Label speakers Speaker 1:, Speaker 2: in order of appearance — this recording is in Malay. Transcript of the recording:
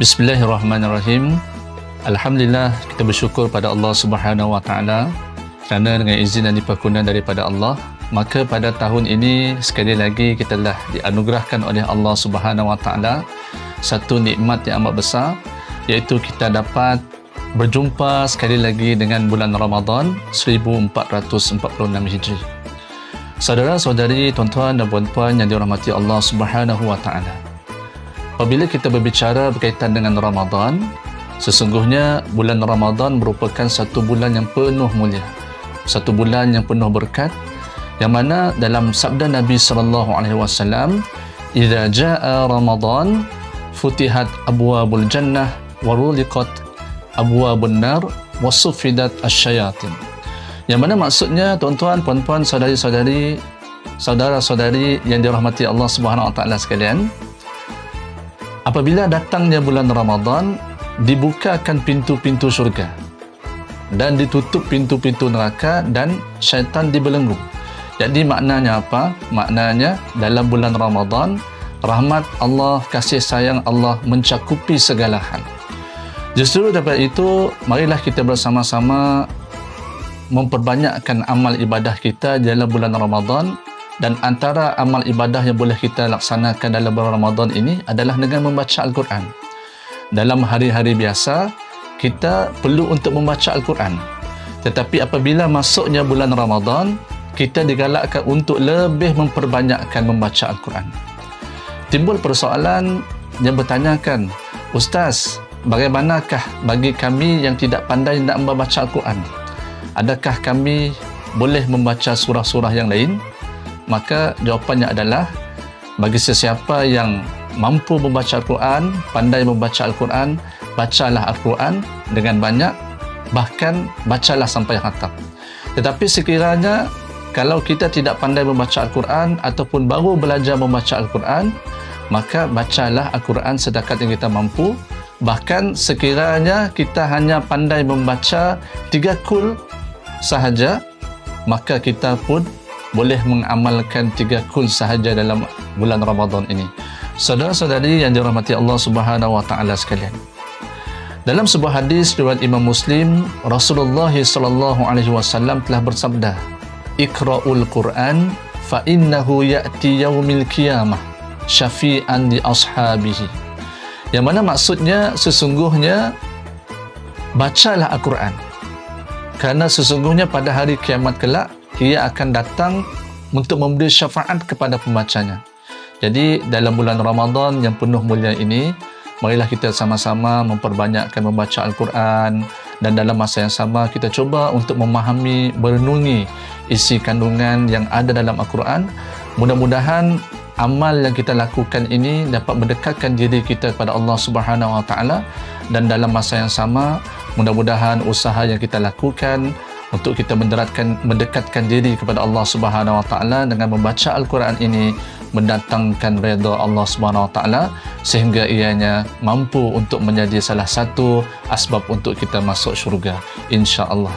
Speaker 1: Bismillahirrahmanirrahim. Alhamdulillah, kita bersyukur pada Allah Subhanahu wa taala kerana dengan izin dan diperkenan daripada Allah, maka pada tahun ini sekali lagi kita telah dianugerahkan oleh Allah Subhanahu wa taala satu nikmat yang amat besar, iaitu kita dapat berjumpa sekali lagi dengan bulan Ramadan 1446 Hijri. Saudara-saudari, tuan-tuan dan puan-puan yang dirahmati Allah Subhanahu wa taala. Apabila kita berbicara berkaitan dengan Ramadan, sesungguhnya bulan Ramadan merupakan satu bulan yang penuh mulia, satu bulan yang penuh berkat, yang mana dalam sabda Nabi sallallahu alaihi wasallam, "Idza jaa Ramadan, futihat abwabul jannah wa ruliqat abwabun nar wa suffidat asyayatin." Yang mana maksudnya, tuan-tuan, puan-puan, saudari-saudari, saudara-saudari yang dirahmati Allah Subhanahu wa taala sekalian, apabila datangnya bulan Ramadan, dibukakan pintu-pintu syurga dan ditutup pintu-pintu neraka dan syaitan dibelenggu. Jadi maknanya apa? Maknanya dalam bulan Ramadan, rahmat Allah, kasih sayang Allah mencakupi segala hal. Justru daripada itu, marilah kita bersama-sama memperbanyakkan amal ibadah kita dalam bulan Ramadan. Dan antara amal ibadah yang boleh kita laksanakan dalam bulan Ramadan ini adalah dengan membaca Al-Quran. Dalam hari-hari biasa, kita perlu untuk membaca Al-Quran. Tetapi apabila masuknya bulan Ramadan, kita digalakkan untuk lebih memperbanyakkan membaca Al-Quran. Timbul persoalan yang bertanyakan, "Ustaz, bagaimanakah bagi kami yang tidak pandai nak membaca Al-Quran? Adakah kami boleh membaca surah-surah yang lain?" Maka jawapannya adalah, bagi sesiapa yang mampu membaca Al-Quran, pandai membaca Al-Quran, bacalah Al-Quran dengan banyak, bahkan bacalah sampai khatam. Tetapi sekiranya kalau kita tidak pandai membaca Al-Quran ataupun baru belajar membaca Al-Quran, maka bacalah Al-Quran setakat yang kita mampu. Bahkan sekiranya kita hanya pandai membaca 3 kul sahaja, maka kita pun boleh mengamalkan 3 kul sahaja dalam bulan Ramadan ini. Saudara-saudari yang dirahmati Allah Subhanahu wa taala sekalian, dalam sebuah hadis riwayat Imam Muslim, Rasulullah sallallahu alaihi wasallam telah bersabda, "Iqra'ul Qur'an fa innahu ya'ti yaumil qiyamah syafi'an li ashabihi." Yang mana maksudnya, sesungguhnya bacalah Al-Quran, kerana sesungguhnya pada hari kiamat kelak ia akan datang untuk memberi syafaat kepada pembacanya. Jadi dalam bulan Ramadan yang penuh mulia ini, marilah kita sama-sama memperbanyakkan membaca Al-Quran, dan dalam masa yang sama kita cuba untuk memahami, merenungi isi kandungan yang ada dalam Al-Quran. Mudah-mudahan amal yang kita lakukan ini dapat mendekatkan diri kita kepada Allah Subhanahu wa taala, dan dalam masa yang sama mudah-mudahan usaha yang kita lakukan untuk kita mendekatkan diri kepada Allah Subhanahu wa taala dengan membaca Al-Quran ini mendatangkan redha Allah Subhanahu wa taala, sehingga ianya mampu untuk menjadi salah satu asbab untuk kita masuk syurga, insya-Allah.